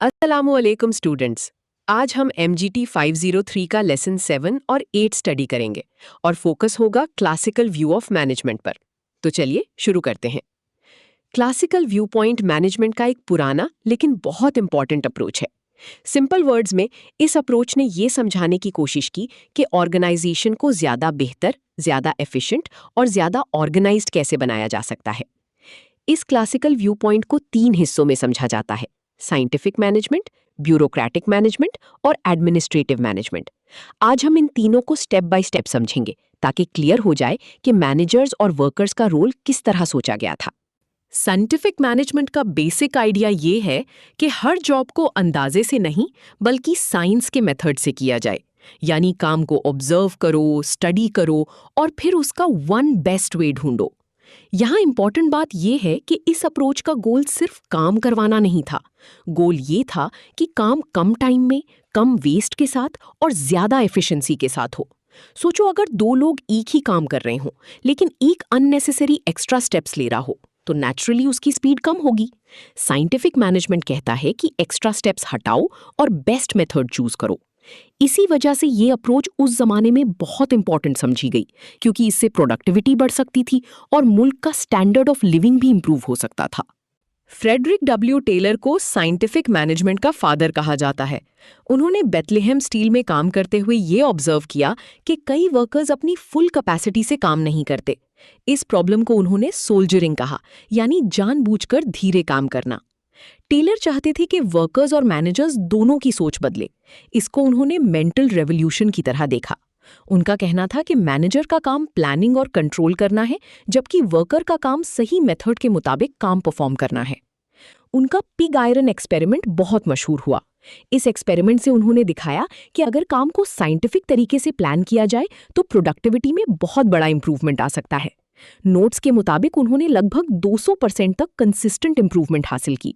अस्सलामुअलैकुम स्टूडेंट्स। आज हम MGT 503 का लेसन 7 और 8 स्टडी करेंगे और फोकस होगा क्लासिकल व्यू ऑफ मैनेजमेंट पर। तो चलिए शुरू करते हैं। क्लासिकल व्यू पॉइंट मैनेजमेंट का एक पुराना लेकिन बहुत इंपॉर्टेंट अप्रोच है। सिंपल वर्ड्स में इस अप्रोच ने ये समझाने की कोशिश की कि ऑर्गेनाइजेशन को ज्यादा बेहतर, ज्यादा एफिशिएंट और ज्यादा ऑर्गेनाइज्ड कैसे बनाया जा सकता है। इस क्लासिकल व्यू पॉइंट को 3 हिस्सों में समझा जाता है: साइंटिफिक मैनेजमेंट, ब्यूरोक्रेटिक मैनेजमेंट और एडमिनिस्ट्रेटिव मैनेजमेंट। आज हम इन तीनों को स्टेप बाय स्टेप समझेंगे ताकि क्लियर हो जाए कि मैनेजर्स और वर्कर्स का रोल किस तरह सोचा गया था। साइंटिफिक मैनेजमेंट का बेसिक आइडिया ये है कि हर जॉब को अंदाजे से नहीं बल्कि साइंस के मेथड से किया जाए, यानी काम को ऑब्जर्व करो, स्टडी करो और फिर उसका वन बेस्ट वे ढूंढो। यहाँ इंपॉर्टेंट बात यह है कि इस अप्रोच का गोल सिर्फ काम करवाना नहीं था। गोल ये था कि काम कम टाइम में, कम वेस्ट के साथ और ज्यादा एफिशिएंसी के साथ हो। सोचो, अगर 2 लोग एक ही काम कर रहे हों लेकिन एक अननेसेसरी एक्स्ट्रा स्टेप्स ले रहा हो तो नेचुरली उसकी स्पीड कम होगी। साइंटिफिक मैनेजमेंट कहता है कि एक्स्ट्रा स्टेप्स हटाओ और बेस्ट मेथड चूज करो। इसी वजह से ये अप्रोच उस जमाने में बहुत इंपॉर्टेंट समझी गई, क्योंकि इससे प्रोडक्टिविटी बढ़ सकती थी और मुल्क का स्टैंडर्ड ऑफ लिविंग भी इंप्रूव हो सकता था। फ्रेडरिक डब्ल्यू टेलर को साइंटिफिक मैनेजमेंट का फादर कहा जाता है। उन्होंने बेथलेहेम स्टील में काम करते हुए ये ऑब्जर्व किया कि कई वर्कर्स अपनी फुल कैपेसिटी से काम नहीं करते। इस प्रॉब्लम को उन्होंने सोल्जरिंग कहा, यानी जानबूझकर धीरे काम करना। टेलर चाहते थे कि वर्कर्स और मैनेजर्स दोनों की सोच बदले। इसको उन्होंने मेंटल रेवोल्यूशन की तरह देखा। उनका कहना था कि मैनेजर का काम प्लानिंग और कंट्रोल करना है, जबकि वर्कर का काम सही मेथड के मुताबिक काम परफॉर्म करना है। उनका पिग आयरन एक्सपेरिमेंट बहुत मशहूर हुआ। इस एक्सपेरिमेंट से उन्होंने दिखाया कि अगर काम को साइंटिफिक तरीके से प्लान किया जाए तो प्रोडक्टिविटी में बहुत बड़ा इंप्रूवमेंट आ सकता है। नोट्स के मुताबिक उन्होंने लगभग 200% तक कंसिस्टेंट इंप्रूवमेंट हासिल की।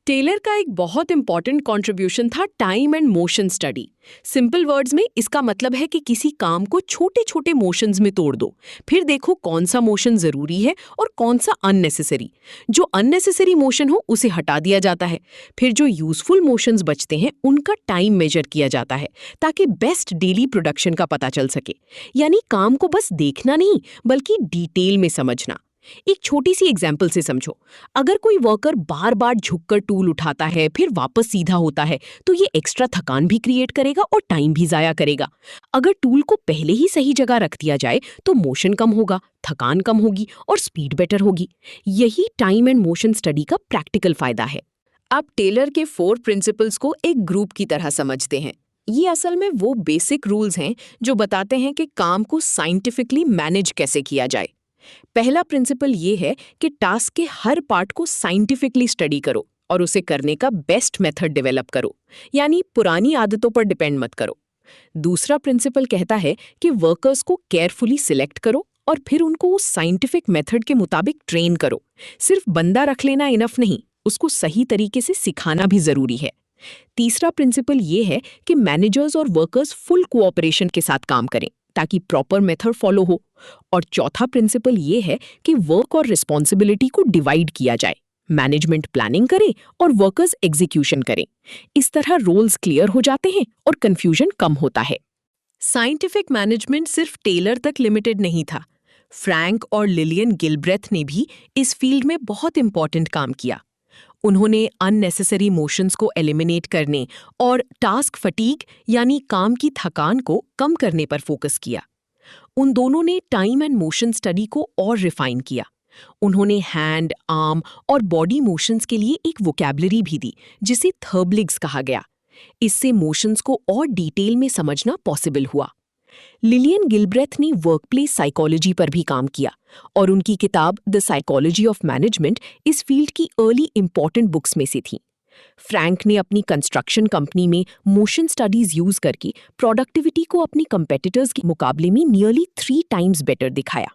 टेलर का एक बहुत इंपॉर्टेंट कंट्रीब्यूशन था time and motion study. Simple words में इसका मतलब है कि किसी काम को छोटे छोटे मोशंस में तोड़ दो, फिर देखो कौन सा मोशन जरूरी है और कौन सा अननेसेसरी। जो अननेसेसरी मोशन हो उसे हटा दिया जाता है, फिर जो यूजफुल मोशंस बचते हैं उनका टाइम मेजर किया जाता है ताकि बेस्ट डेली प्रोडक्शन का पता चल सके। यानी काम को बस देखना नहीं बल्कि डिटेल में समझना। एक छोटी सी एग्जाम्पल से समझो, अगर कोई वर्कर बार बार झुककर टूल उठाता है फिर वापस सीधा होता है तो ये एक्स्ट्रा थकान भी क्रिएट करेगा और टाइम भी जाया करेगा। अगर टूल को पहले ही सही जगह रख दिया जाए तो मोशन कम होगा, थकान कम होगी और स्पीड बेटर होगी। यही टाइम एंड मोशन स्टडी का प्रैक्टिकल फायदा है। आप टेलर के 4 प्रिंसिपल्स को एक ग्रुप की तरह समझते हैं। ये असल में वो बेसिक रूल्स हैं जो बताते हैं कि काम को साइंटिफिकली मैनेज कैसे किया जाए। पहला प्रिंसिपल ये है कि टास्क के हर पार्ट को साइंटिफिकली स्टडी करो और उसे करने का बेस्ट मेथड डेवलप करो, यानी पुरानी आदतों पर डिपेंड मत करो। दूसरा प्रिंसिपल कहता है कि वर्कर्स को केयरफुली सिलेक्ट करो और फिर उनको उस साइंटिफिक मेथड के मुताबिक ट्रेन करो। सिर्फ बंदा रख लेना इनफ नहीं, उसको सही तरीके से सिखाना भी जरूरी है। तीसरा प्रिंसिपल ये है कि मैनेजर्स और वर्कर्स फुल कोऑपरेशन के साथ काम करें ताकि प्रॉपर मेथड फॉलो हो। और चौथा प्रिंसिपल ये है कि वर्क और रिस्पॉन्सिबिलिटी को डिवाइड किया जाए। मैनेजमेंट प्लानिंग करे और वर्कर्स एग्जीक्यूशन करें। इस तरह रोल्स क्लियर हो जाते हैं और कंफ्यूजन कम होता है। साइंटिफिक मैनेजमेंट सिर्फ टेलर तक लिमिटेड नहीं था। फ्रैंक और लिलियन गिलब्रेथ ने भी इस फील्ड में बहुत इंपॉर्टेंट काम किया। उन्होंने अननेसेसरी मोशंस को एलिमिनेट करने और टास्क फटीग यानी काम की थकान को कम करने पर फोकस किया। उन दोनों ने टाइम एंड मोशन स्टडी को और रिफाइन किया। उन्होंने हैंड, आर्म और बॉडी मोशंस के लिए एक वोकैबुलरी भी दी जिसे थर्बलिग्स कहा गया। इससे मोशंस को और डिटेल में समझना पॉसिबल हुआ। लिलियन गिलब्रेथ ने वर्कप्लेस साइकोलॉजी पर भी काम किया और उनकी किताब द साइकोलॉजी ऑफ मैनेजमेंट इस फील्ड की अर्ली इंपॉर्टेंट बुक्स में से थी। फ्रैंक ने अपनी कंस्ट्रक्शन कंपनी में मोशन स्टडीज यूज करके प्रोडक्टिविटी को अपनी कंपेटिटर्स के मुकाबले में नियरली 3 टाइम्स बेटर दिखाया।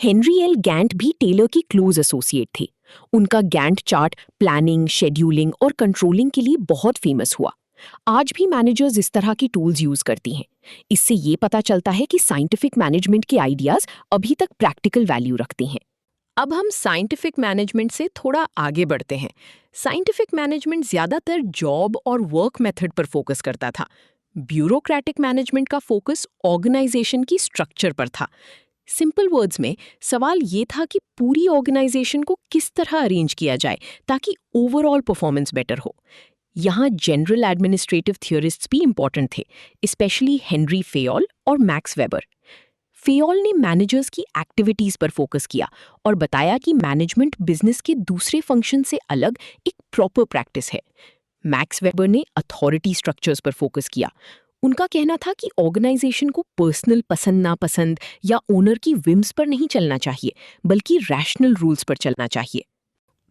हेनरी एल गैंट भी टेलर की क्लोज एसोसिएट थे। उनका गैंट चार्ट प्लानिंग, शेड्यूलिंग और कंट्रोलिंग के लिए बहुत फेमस हुआ। आज भी मैनेजर्स इस तरह की टूल्स यूज करती हैं। इससे ये पता चलता है कि साइंटिफिक मैनेजमेंट के आइडियाज अभी तक प्रैक्टिकल वैल्यू रखते हैं। अब हम साइंटिफिक मैनेजमेंट से थोड़ा आगे बढ़ते हैं। साइंटिफिक मैनेजमेंट ज्यादातर जॉब और वर्क मेथड पर फोकस करता था। ब्यूरोक्रेटिक मैनेजमेंट का फोकस ऑर्गेनाइजेशन की स्ट्रक्चर पर था। सिंपल वर्ड्स में सवाल ये था कि पूरी ऑर्गेनाइजेशन को किस तरह अरेंज किया जाए ताकि ओवरऑल परफॉर्मेंस बेटर हो। यहाँ जनरल एडमिनिस्ट्रेटिव थियोरिस्ट्स भी इंपॉर्टेंट थे, स्पेशली हेनरी फेयोल और मैक्स वेबर। फेयोल ने मैनेजर्स की एक्टिविटीज पर फोकस किया और बताया कि मैनेजमेंट बिजनेस के दूसरे फंक्शन से अलग एक प्रॉपर प्रैक्टिस है। मैक्स वेबर ने अथॉरिटी स्ट्रक्चर्स पर फोकस किया। उनका कहना था कि ऑर्गेनाइजेशन को पर्सनल पसंद नापसंद या ओनर की विम्स पर नहीं चलना चाहिए, बल्कि रैशनल रूल्स पर चलना चाहिए।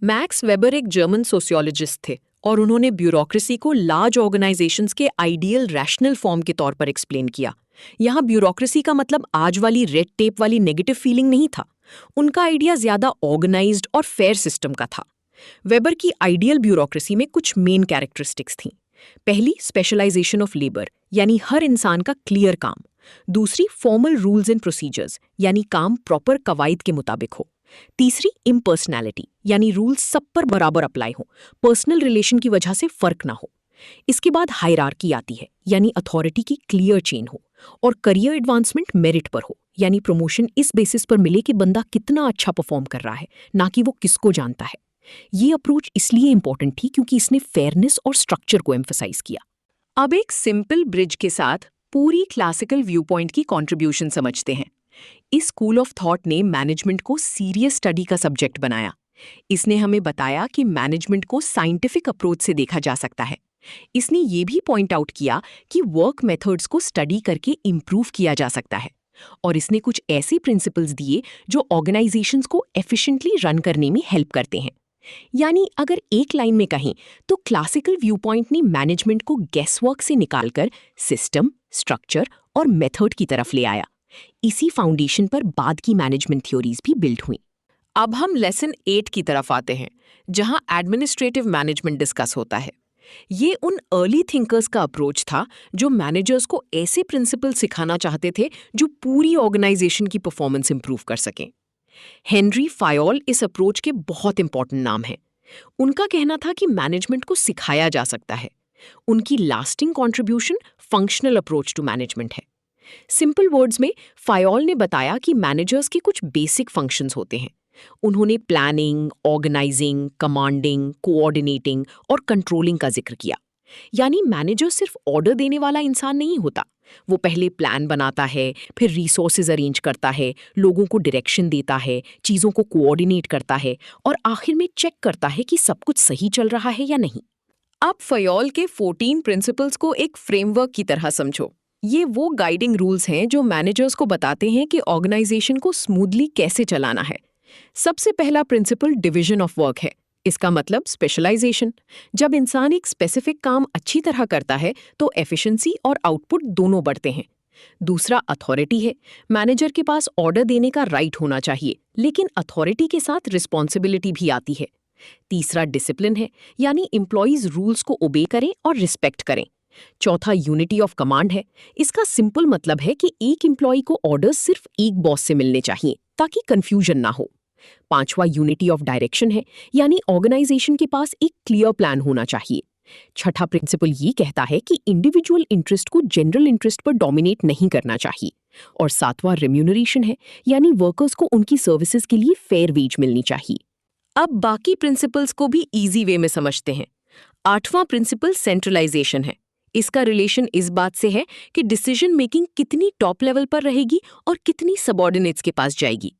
मैक्स वेबर एक जर्मन सोशियोलॉजिस्ट थे और उन्होंने ब्यूरोक्रेसी को लार्ज ऑर्गेनाइजेशंस के आइडियल रैशनल फॉर्म के तौर पर एक्सप्लेन किया। यहाँ ब्यूरोक्रेसी का मतलब आज वाली रेड टेप वाली नेगेटिव फीलिंग नहीं था। उनका आइडिया ज्यादा ऑर्गेनाइज्ड और फेयर सिस्टम का था। वेबर की आइडियल ब्यूरोक्रेसी में कुछ मेन कैरेक्टरिस्टिक्स थीं। पहली, स्पेशलाइजेशन ऑफ लेबर, यानी हर इंसान का क्लियर काम। दूसरी, फॉर्मल रूल्स एंड प्रोसीजर्स, यानी काम प्रॉपर कवायद के मुताबिक हो। तीसरी, इम्पर्सनैलिटी, यानी रूल्स सब पर बराबर अप्लाई हो, पर्सनल रिलेशन की वजह से फर्क ना हो। इसके बाद हायरार्की आती है, यानी अथॉरिटी की क्लियर चेन हो। और करियर एडवांसमेंट मेरिट पर हो, यानी प्रमोशन इस बेसिस पर मिले कि बंदा कितना अच्छा परफॉर्म कर रहा है, ना कि वो किसको जानता है। ये अप्रोच इसलिए इंपॉर्टेंट थी क्योंकि इसने फेयरनेस और स्ट्रक्चर को एम्फसाइज किया। अब एक सिंपल ब्रिज के साथ पूरी क्लासिकल व्यू पॉइंट की कॉन्ट्रीब्यूशन समझते हैं। इस स्कूल ऑफ थॉट ने मैनेजमेंट को सीरियस स्टडी का सब्जेक्ट बनाया। इसने हमें बताया कि मैनेजमेंट को साइंटिफिक अप्रोच से देखा जा सकता है। इसने ये भी पॉइंट आउट किया कि वर्क मेथड्स को स्टडी करके इम्प्रूव किया जा सकता है। और इसने कुछ ऐसे प्रिंसिपल्स दिए जो ऑर्गेनाइजेशंस को एफिशिएंटली रन करने में हेल्प करते हैं। यानी अगर एक लाइन में कहें तो क्लासिकल व्यू पॉइंट ने मैनेजमेंट को गेसवर्क से निकालकर सिस्टम, स्ट्रक्चर और मेथड की तरफ ले आया। इसी फाउंडेशन पर बाद की मैनेजमेंट थ्योरीज भी बिल्ड हुई। अब हम लेसन 8 की तरफ आते हैं, जहां एडमिनिस्ट्रेटिव मैनेजमेंट डिस्कस होता है। ये उन अर्ली थिंकर्स का अप्रोच था जो मैनेजर्स को ऐसे प्रिंसिपल सिखाना चाहते थे जो पूरी ऑर्गेनाइजेशन की परफॉर्मेंस इंप्रूव कर सकें। हेनरी फायोल इस अप्रोच के बहुत इंपॉर्टेंट नाम हैं। उनका कहना था कि मैनेजमेंट को सिखाया जा सकता है। उनकी lasting contribution functional approach to management है। सिंपल वर्ड्स में फायोल ने बताया कि मैनेजर्स के कुछ बेसिक फंक्शंस होते हैं। उन्होंने प्लानिंग, ऑर्गेनाइजिंग, कमांडिंग, कोऑर्डिनेटिंग और कंट्रोलिंग का जिक्र किया। यानी मैनेजर सिर्फ ऑर्डर देने वाला इंसान नहीं होता। वो पहले प्लान बनाता है, फिर रिसोर्सेज अरेंज करता है, लोगों को डायरेक्शन देता है, चीज़ों को कोऑर्डिनेट करता है और आखिर में चेक करता है कि सब कुछ सही चल रहा है या नहीं। अब फयोल के 14 प्रिंसिपल्स को एक फ्रेमवर्क की तरह समझो। ये वो गाइडिंग रूल्स हैं जो मैनेजर्स को बताते हैं कि ऑर्गेनाइजेशन को स्मूथली कैसे चलाना है। सबसे पहला प्रिंसिपल डिवीजन ऑफ वर्क है। इसका मतलब स्पेशलाइजेशन। जब इंसान एक स्पेसिफिक काम अच्छी तरह करता है तो एफिशिएंसी और आउटपुट दोनों बढ़ते हैं। दूसरा अथॉरिटी है। मैनेजर के पास ऑर्डर देने का राइट होना चाहिए, लेकिन अथॉरिटी के साथ रिस्पॉन्सिबिलिटी भी आती है। तीसरा डिसिप्लिन है, यानी एम्प्लॉइज रूल्स को ओबे करें और रिस्पेक्ट करें। चौथा यूनिटी ऑफ कमांड है। इसका सिंपल मतलब है कि एक एम्प्लॉय को ऑर्डर्स सिर्फ एक बॉस से मिलने चाहिए ताकि कंफ्यूजन ना हो। पांचवा यूनिटी ऑफ डायरेक्शन है, यानी ऑर्गेनाइजेशन के पास एक क्लियर प्लान होना चाहिए। छठा प्रिंसिपल ये कहता है कि इंडिविजुअल इंटरेस्ट को जनरल इंटरेस्ट पर डोमिनेट नहीं करना चाहिए। और सातवां रेम्यूनरेशन है, यानी वर्कर्स को उनकी सर्विसेज के लिए फेयर वेज मिलनी चाहिए। अब बाकी प्रिंसिपल्स को भी इजी वे में समझते हैं। आठवां प्रिंसिपल सेंट्रलाइजेशन है। इसका रिलेशन इस बात से है कि डिसीजन मेकिंग कितनी टॉप लेवल पर रहेगी और कितनी सबऑर्डिनेट्स के पास जाएगी।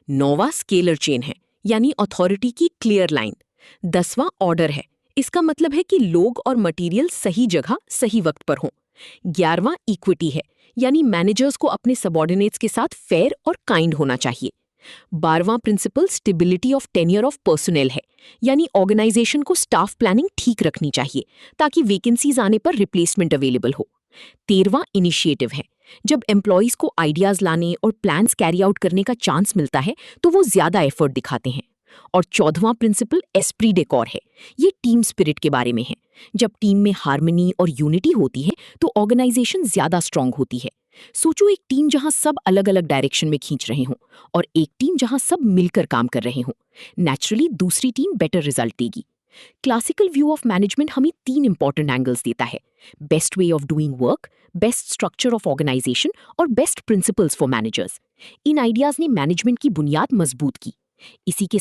नौवां स्केलर चेन है, यानी अथॉरिटी की क्लियर लाइन। 10वां ऑर्डर है। इसका मतलब है कि लोग और मटेरियल सही जगह सही वक्त पर हों। 11वां इक्विटी है, यानी मैनेजर्स को अपने सबऑर्डिनेट्स के साथ फेयर और काइंड होना चाहिए। 12वां principle stability of tenure of personnel है, यानी ऑर्गेनाइजेशन को स्टाफ प्लानिंग ठीक रखनी चाहिए ताकि वैकेंसीज आने पर रिप्लेसमेंट अवेलेबल हो। 13वां इनिशिएटिव है। जब एम्प्लॉइज को आइडियाज लाने और प्लान्स कैरी आउट करने का चांस मिलता है तो वो ज्यादा एफर्ट दिखाते हैं। और 14वां प्रिंसिपल एस्प्री डे कॉर है। ये टीम स्पिरिट के बारे में है। जब टीम में हार्मनी और यूनिटी होती है तो ऑर्गेनाइजेशन ज्यादा स्ट्रांग होती है। सोचो एक टीम जहां सब अलग अलग डायरेक्शन में खींच रहे हों और एक टीम जहां सब मिलकर काम कर रहे हों। नेचुरली दूसरी टीम बेटर रिजल्ट देगी। क्लासिकल व्यू ऑफ मैनेजमेंट हमें 3 इंपॉर्टेंट एंगल्स देता है: best way of doing work, best structure of organisation और बेस्ट प्रिंसिपल्स फॉर मैनेजर्स। इन आइडियाज ने मैनेजमेंट की बुनियाद मजबूत की। इसी के